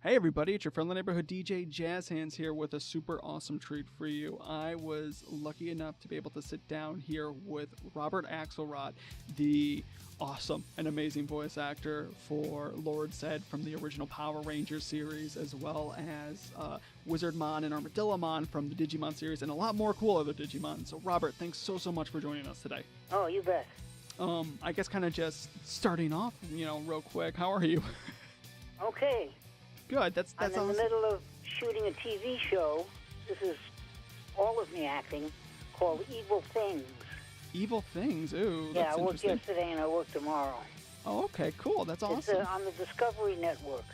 Hey everybody, it's your friendly neighborhood DJ Jazz Hands here with a super awesome treat for you. I was lucky enough to be able to sit down here with Robert Axelrod, the awesome and amazing voice actor for Lord Zedd from the original Power Rangers series, as well as Wizardmon and Armadillomon from the Digimon series, and a lot more cool other Digimon. So Robert, thanks so much for joining us today. Oh, you bet. I guess kind of just starting off, real quick, how are you? Okay. Good. That's I'm in awesome. the middle of shooting a TV show. This is all of me acting, called Evil Things. Evil Things. Ooh, Yeah, that's I worked interesting. yesterday and I work tomorrow. Oh, okay, cool. That's It's awesome. on the Discovery Network.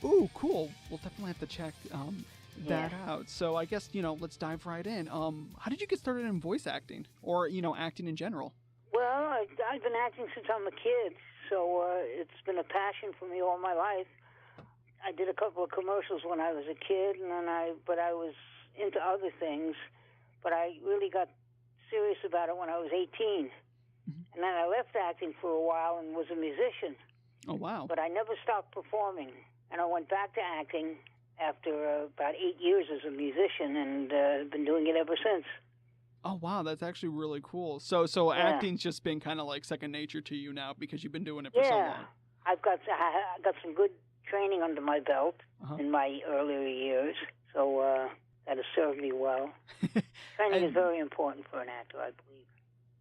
Ooh, cool. We'll definitely have to check that Yeah. out. So I guess, let's dive right in. How did you get started in voice acting or, acting in general? Well, I've been acting since I'm a kid, so it's been a passion for me all my life. I did a couple of commercials when I was a kid, but I was into other things. But I really got serious about it when I was 18. And then I left acting for a while and was a musician. Oh, wow. But I never stopped performing. And I went back to acting after about 8 years as a musician, and I've been doing it ever since. Oh, wow. That's actually really cool. So Yeah. acting's just been kind of like second nature to you now because you've been doing it for so long. I got some good training under my belt in my earlier years, so that has served me well. Training is very important for an actor, I believe.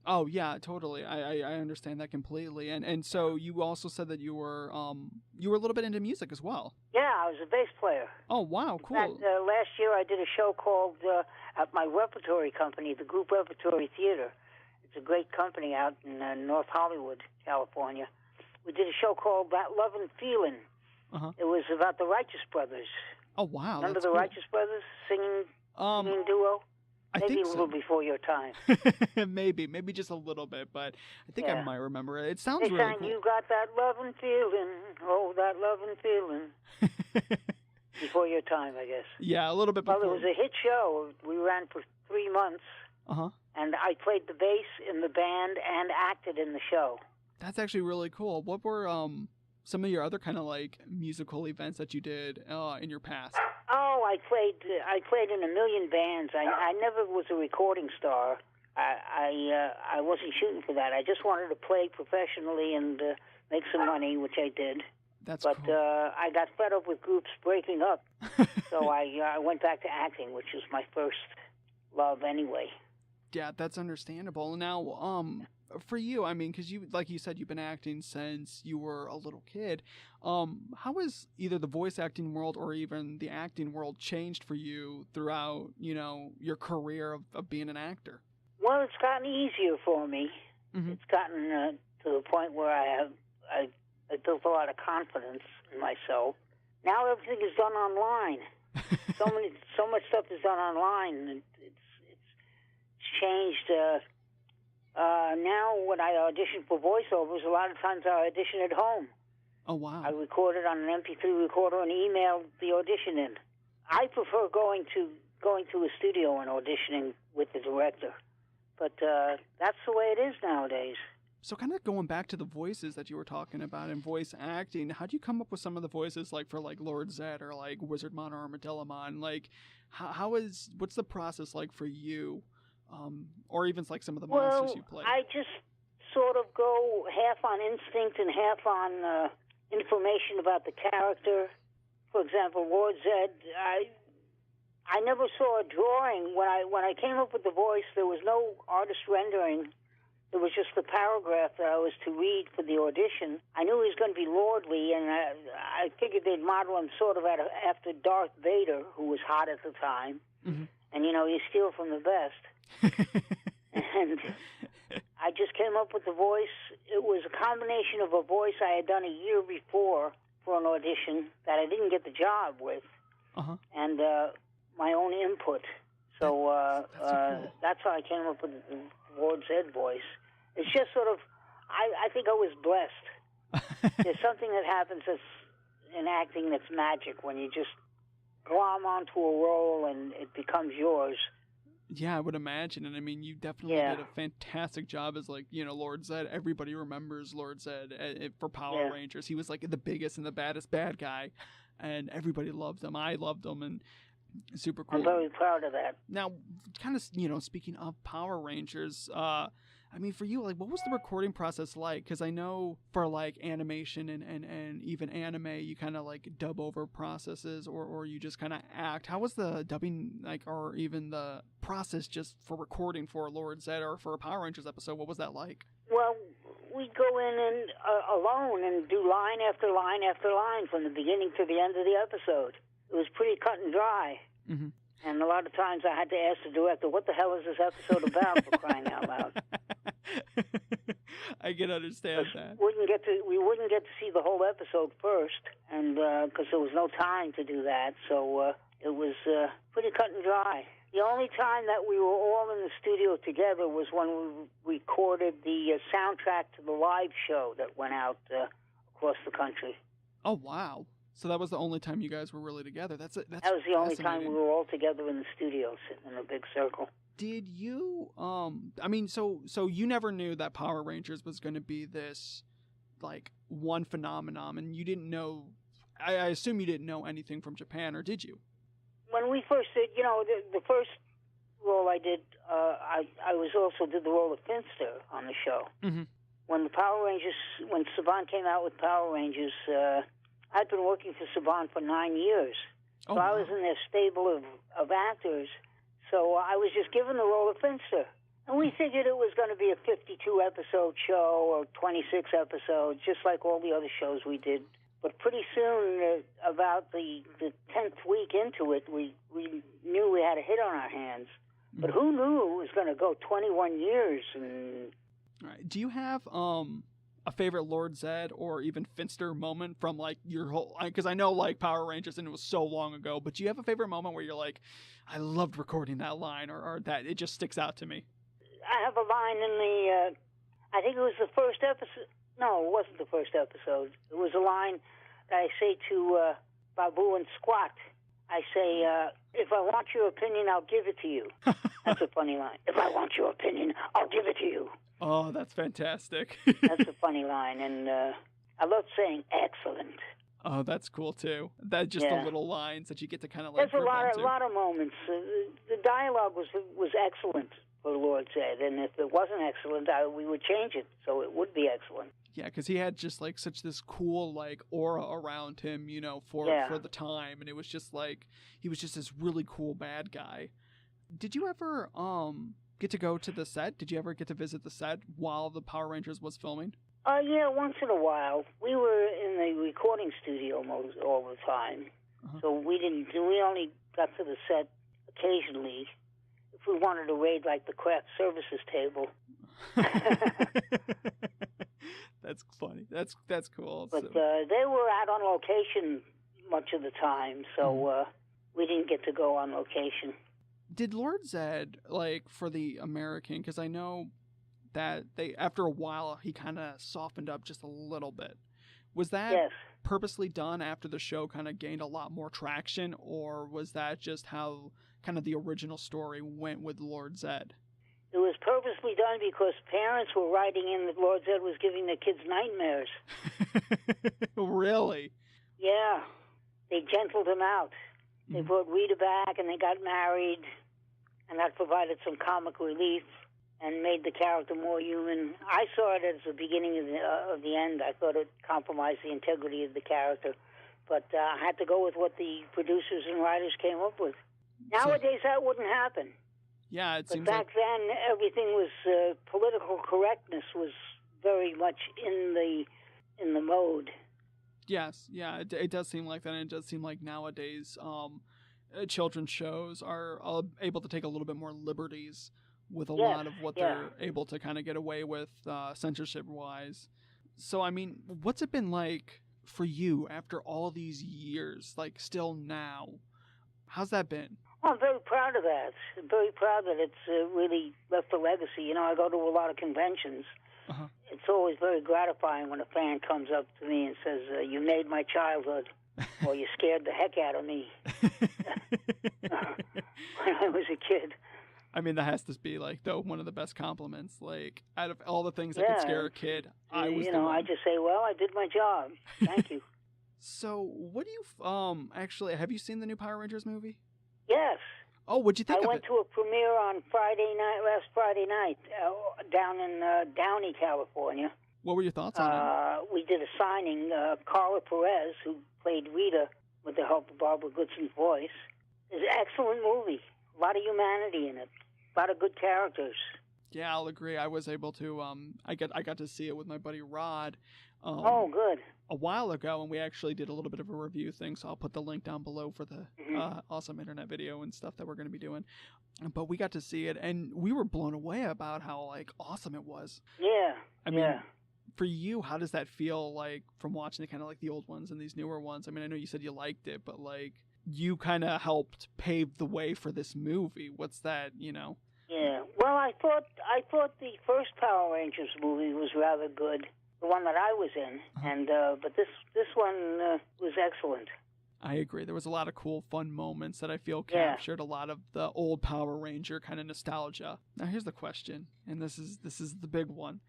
Oh, yeah, totally. I understand that completely. And so you also said that you were a little bit into music as well. Yeah, I was a bass player. Oh, wow, cool. In fact, last year I did a show called, at my repertory company, the Group Repertory Theater. It's a great company out in North Hollywood, California. We did a show called That Love and Feeling. It was about the Righteous Brothers. Oh, wow. Remember that's the cool. Righteous Brothers singing duo? I Maybe think a so. little before your time. maybe just a little bit, but I think I Yeah. might remember it. It sounds They really sang, cool. "You got that love and feeling, oh, that love and feeling." Before your time, I guess. Yeah, a little bit before. Well, it was a hit show. We ran for 3 months, and I played the bass in the band and acted in the show. That's actually really cool. What were some of your other kind of like musical events that you did in your past? Oh, I played in a million bands. I never was a recording star. I wasn't shooting for that. I just wanted to play professionally and make some money, which I did. That's But cool. I got fed up with groups breaking up, so I went back to acting, which was my first love anyway. Yeah, that's understandable. Now, for you, I mean, because you, like you said, you've been acting since you were a little kid. How has either the voice acting world or even the acting world changed for you throughout, your career of being an actor? Well, it's gotten easier for me. It's gotten to the point where I built a lot of confidence in myself. Now everything is done online. so much stuff is done online, and it's changed. Now, when I audition for voiceovers, a lot of times I audition at home. Oh, wow. I record it on an MP3 recorder and email the audition in. I prefer going to a studio and auditioning with the director, but that's the way it is nowadays. So kind of going back to the voices that you were talking about in voice acting, how do you come up with some of the voices like for like Lord Zedd or like Wizardmon or Armadillomon? Like, what's the process like for you? Or even like some of the monsters you play? I just sort of go half on instinct and half on information about the character. For example, Lord Zedd, I never saw a drawing. When I came up with the voice, there was no artist rendering. It was just the paragraph that I was to read for the audition. I knew he was going to be lordly, and I figured they'd model him sort of after Darth Vader, who was hot at the time. And, you steal from the best. And I just came up with the voice. It was a combination of a voice I had done a year before for an audition that I didn't get the job with, and my own input. So that's how I came up with the Lord Zedd voice. It's just sort of, I think I was blessed. There's something that happens in acting that's magic when you just glom onto a role and it becomes yours. Yeah, I would imagine. And I mean, you definitely did a fantastic job as like, Lord Zedd. Everybody remembers Lord Zedd for Power Rangers. He was like the biggest and the baddest bad guy. and everybody loved them. I loved them, and super cool. I'm very proud of that. Now, kind of, speaking of Power Rangers, I mean, for you, like, what was the recording process like? Because I know for, like, animation and even anime, you kind of, like, dub over processes or you just kind of act. How was the dubbing, like, or even the process just for recording for Lord Zedd or for a Power Rangers episode? What was that like? Well, we'd go in and alone and do line after line after line from the beginning to the end of the episode. It was pretty cut and dry. Mm-hmm. And a lot of times I had to ask the director, what the hell is this episode about, for crying out loud? I can understand that. We wouldn't get to see the whole episode first, and because there was no time to do that, so it was pretty cut and dry. The only time that we were all in the studio together was when we recorded the soundtrack to the live show that went out across the country. Oh, wow. So that was the only time you guys were really together. That was the only time we were all together in the studio, sitting in a big circle. Did you, I mean, so you never knew that Power Rangers was going to be this, like, one phenomenon, and you didn't know, I assume you didn't know anything from Japan, or did you? When we first did, the first role I did, I also did the role of Finster on the show. Mm-hmm. When Saban came out with Power Rangers, I'd been working for Saban for 9 years. So I was in their stable of actors. So I was just given the role of Finster. And we figured it was going to be a 52-episode show or 26 episodes, just like all the other shows we did. But pretty soon, about the 10th week into it, we knew we had a hit on our hands. But who knew it was going to go 21 years? And... All right. Do you have a favorite Lord Zedd or even Finster moment from, like, your whole... Because I know, like, Power Rangers, and it was so long ago, but do you have a favorite moment where you're like, I loved recording that line, or that it just sticks out to me? I have a line in the... I think it was the first episode... No, it wasn't the first episode. It was a line that I say to Babu and Squat. I say, if I want your opinion, I'll give it to you. That's a funny line. If I want your opinion, I'll give it to you. Oh, that's fantastic. That's a funny line, and I love saying excellent. Oh, that's cool too. That's just the little lines that you get to kind of like. There's a lot of moments. The dialogue was excellent for Lord Zedd, and if it wasn't excellent, we would change it so it would be excellent. Yeah, because he had just like such this cool like aura around him, for the time, and it was just like he was just this really cool bad guy. Did you ever get to go to the set? Did you ever get to visit the set while the Power Rangers was filming? Yeah, once in a while. We were in the recording studio all the time, so we only got to the set occasionally if we wanted to raid like the craft services table. That's funny. That's cool. But they were out on location much of the time, so we didn't get to go on location. Did Lord Zedd, like, for the American, because I know that after a while, he kind of softened up just a little bit. Was that purposely done after the show kind of gained a lot more traction, or was that just how kind of the original story went with Lord Zedd? It was purposely done because parents were writing in that Lord Zedd was giving their kids nightmares. Really? Yeah. They gentled him out. They brought Rita back, and they got married, and that provided some comic relief and made the character more human. I saw it as the beginning of the end. I thought it compromised the integrity of the character. But I had to go with what the producers and writers came up with. Nowadays, that wouldn't happen. Yeah, it seems back then, everything was political correctness was very much in the mode. Yes, yeah, it does seem like that, and it does seem like nowadays children's shows are able to take a little bit more liberties with a lot of what they're able to kind of get away with censorship-wise. So, I mean, what's it been like for you after all these years, like still now? How's that been? Well, I'm very proud of that. I'm very proud that it's really left a legacy. I go to a lot of conventions. It's always very gratifying when a fan comes up to me and says, you made my childhood, or you scared the heck out of me when I was a kid. I mean, that has to be, like, though, one of the best compliments. Like, out of all the things that could scare a kid, I was the one. I just say, well, I did my job. Thank you. So, what do you actually have you seen the new Power Rangers movie? Yes. Oh, what'd you think of it? I went to a premiere on last Friday night, down in Downey, California. What were your thoughts on it? We did a signing. Carla Perez, who played Rita with the help of Barbara Goodson's voice, is an excellent movie. A lot of humanity in it. A lot of good characters. Yeah, I'll agree. I was able to. I got to see it with my buddy Rod. Oh, good. A while ago, and we actually did a little bit of a review thing, so I'll put the link down below for the awesome internet video and stuff that we're going to be doing. But we got to see it, and we were blown away about how like awesome it was. Yeah. I mean, for you, how does that feel like from watching the kind of like the old ones and these newer ones? I mean, I know you said you liked it, but like you kind of helped pave the way for this movie. What's that, Yeah. Well, I thought the first Power Rangers movie was rather good, the one that I was in, and but this one was excellent. I agree. There was a lot of cool, fun moments that I feel captured a lot of the old Power Ranger kind of nostalgia. Now, here's the question, and this is the big one: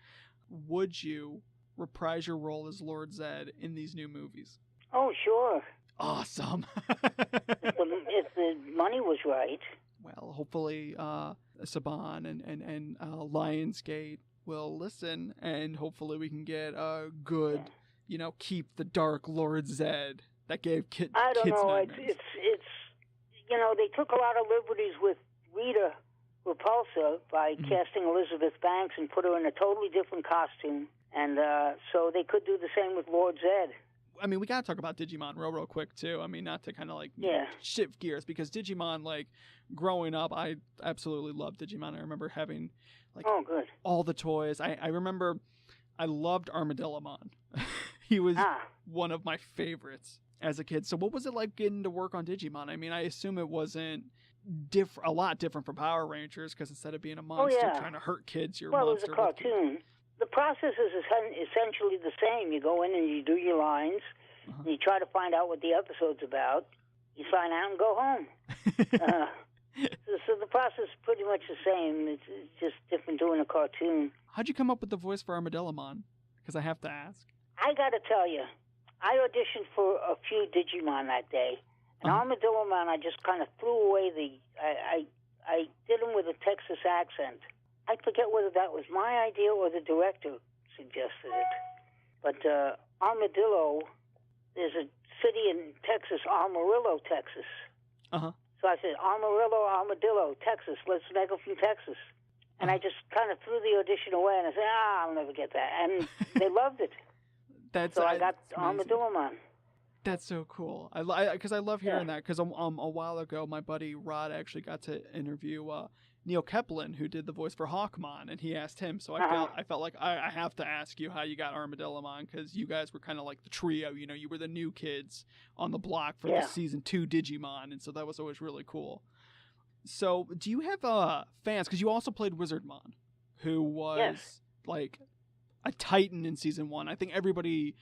would you reprise your role as Lord Zedd in these new movies? Oh, sure. Awesome. if the money was right. Well, hopefully Saban and Lionsgate will listen, and hopefully we can get a good, keep the dark Lord Zedd that gave kids I don't know. nightmares. It's they took a lot of liberties with Rita Repulsa by casting Elizabeth Banks and put her in a totally different costume, and so they could do the same with Lord Zedd. I mean, we got to talk about Digimon real quick, too. I mean, not to kind of, shift gears, because Digimon, growing up, I absolutely loved Digimon. I remember having, all the toys. I remember I loved Armadillomon. He was one of my favorites as a kid. So what was it like getting to work on Digimon? I mean, I assume it wasn't a lot different from Power Rangers, because instead of being a monster trying to hurt kids, you're a monster. Well, it was a cartoon. The process is essentially the same. You go in and you do your lines, and you try to find out what the episode's about. You sign out and go home. So the process is pretty much the same. It's just different doing a cartoon. How'd you come up with the voice for Armadillomon? Because I have to ask. I got to tell you, I auditioned for a few Digimon that day. And Armadillomon, I just kind of threw away I did him with a Texas accent. I forget whether that was my idea or the director suggested it. But Armadillo, there's a city in Texas, Amarillo, Texas. So I said, Armadillo, Texas. Let's make it from Texas. And I just kind of threw the audition away, and I said, I'll never get that. And they loved it. So I got Armadillomon. That's so cool. Because I love hearing that. Because a while ago, my buddy Rod actually got to interview Neil Kaplan, who did the voice for Hawkmon, and he asked him. So I felt like I have to ask you how you got Armadillomon, because you guys were kind of like the trio. You were the new kids on the block for the season 2 Digimon, and so that was always really cool. So do you have fans? Because you also played Wizardmon, who was like a titan in season 1. I think everybody,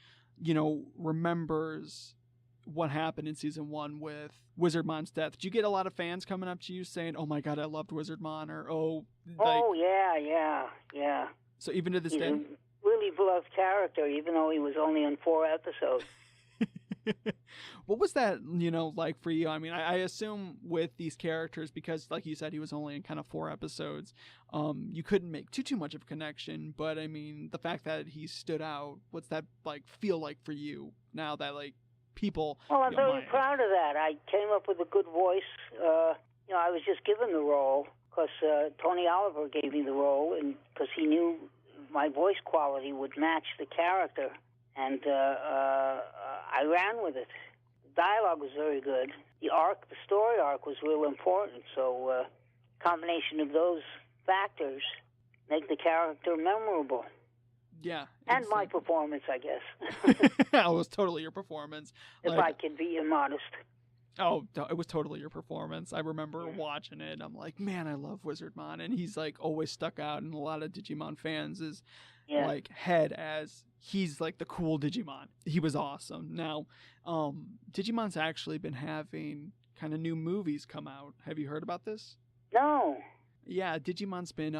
remembers what happened in season 1 with Wizardmon's death. Did you get a lot of fans coming up to you saying, "Oh my God, I loved Wizardmon," or yeah. So even to this day, he's a really beloved character, even though he was only in 4 episodes. What was that, like for you? I mean, I assume with these characters, because like you said, he was only in kind of 4 episodes, you couldn't make too much of a connection. But I mean, the fact that he stood out, what's that feel like for you now that people? Well, I'm very proud of that. I came up with a good voice. I was just given the role because Tony Oliver gave me the role, and because he knew my voice quality would match the character. And I ran with it. The dialogue was very good. The story arc was real important. So combination of those factors make the character memorable. Yeah. And my performance, I guess. It was totally your performance. If I can be immodest. Oh, it was totally your performance. I remember watching it. I'm like, man, I love Wizardmon. And he's always stuck out in a lot of Digimon fans' head as he's the cool Digimon. He was awesome. Now, Digimon's actually been having kind of new movies come out. Have you heard about this? No. Yeah, Digimon's been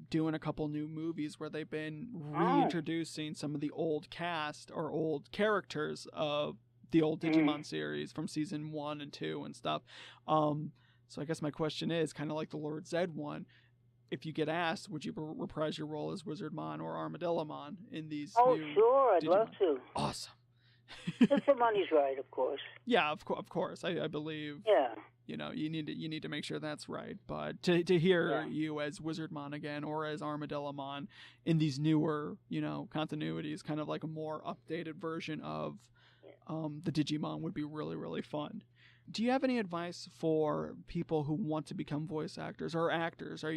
doing a couple new movies where they've been reintroducing some of the old cast or old characters of the old Digimon series from season 1 and 2 and stuff. So I guess my question is kind of like the Lord Zedd one. If you get asked, would you reprise your role as Wizardmon or Armadillomon in these new sure, I'd Digimon? love to. Awesome. If the money's right, of course. Yeah, of course. I believe. Yeah. You know, you need to make sure that's right. But to hear you as Wizardmon again or as Armadillomon in these newer, continuities, kind of like a more updated version of the Digimon would be really, really fun. Do you have any advice for people who want to become voice actors or actors, or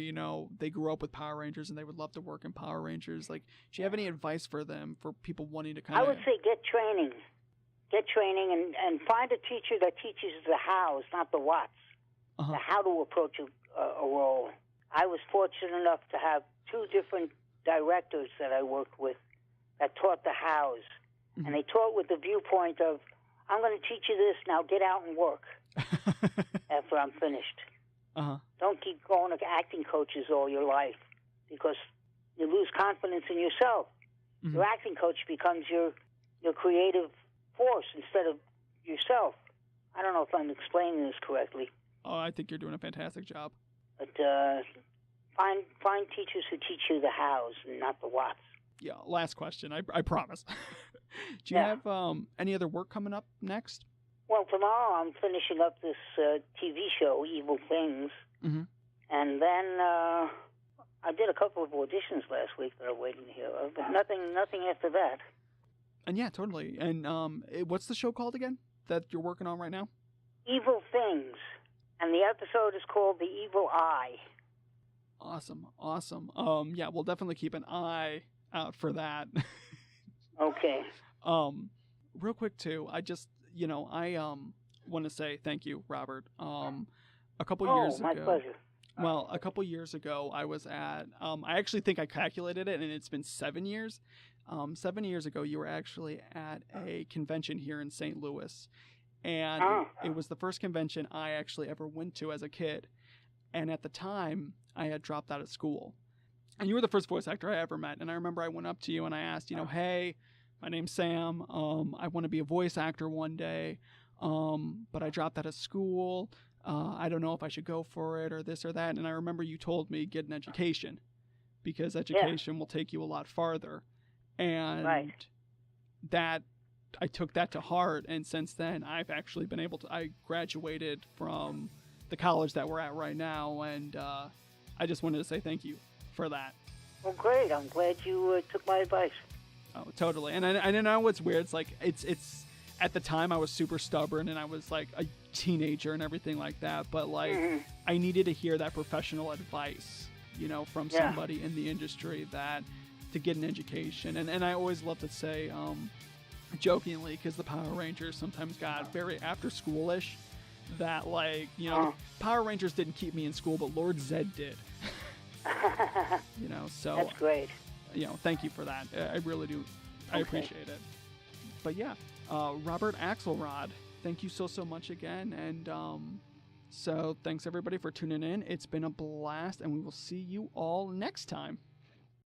they grew up with Power Rangers and they would love to work in Power Rangers? Like, do you have any advice for them, for people wanting to kind of? I would say get training and find a teacher that teaches the hows, not the whats. The how to approach a role. I was fortunate enough to have 2 different directors that I worked with that taught the hows, and they taught with the viewpoint of, I'm going to teach you this, now get out and work after I'm finished. Don't keep going to acting coaches all your life, because you lose confidence in yourself. Your acting coach becomes your creative force instead of yourself. I don't know if I'm explaining this correctly. Oh, I think you're doing a fantastic job. But find teachers who teach you the hows and not the whats. Yeah, last question, I promise. Do you have any other work coming up next? Well, tomorrow I'm finishing up this TV show, Evil Things. And then I did a couple of auditions last week that I'm waiting to hear of, but nothing after that. And yeah, totally. And what's the show called again that you're working on right now? Evil Things. And the episode is called The Evil Eye. Awesome. Yeah, we'll definitely keep an eye out for that. Okay. Real quick too, I just, I want to say thank you, Robert. A couple years ago. Oh, my pleasure. Well, a couple years ago, I was at, I actually think I calculated it, and it's been 7 years. 7 years ago, you were actually at a convention here in St. Louis. And it was the first convention I actually ever went to as a kid. And at the time, I had dropped out of school. And you were the first voice actor I ever met. And I remember I went up to you and I asked, hey, my name's Sam. I want to be a voice actor one day, but I dropped out of school. I don't know if I should go for it or this or that. And I remember you told me get an education, because education will take you a lot farther. And that I took that to heart. And since then, I've actually been able to, I graduated from the college that we're at right now. And I just wanted to say thank you for that. Well, great. I'm glad you took my advice. Oh, totally. And I know what's weird. It's like, it's at the time I was super stubborn and I was like a teenager and everything like that. But like, I needed to hear that professional advice, from somebody in the industry that to get an education. And I always love to say, jokingly, because the Power Rangers sometimes got very after schoolish, that like, the Power Rangers didn't keep me in school, but Lord Zedd did. So that's great. Thank you for that. I really do. I appreciate it. But yeah, Robert Axelrod, thank you so much again. And so thanks everybody for tuning in. It's been a blast, and we will see you all next time.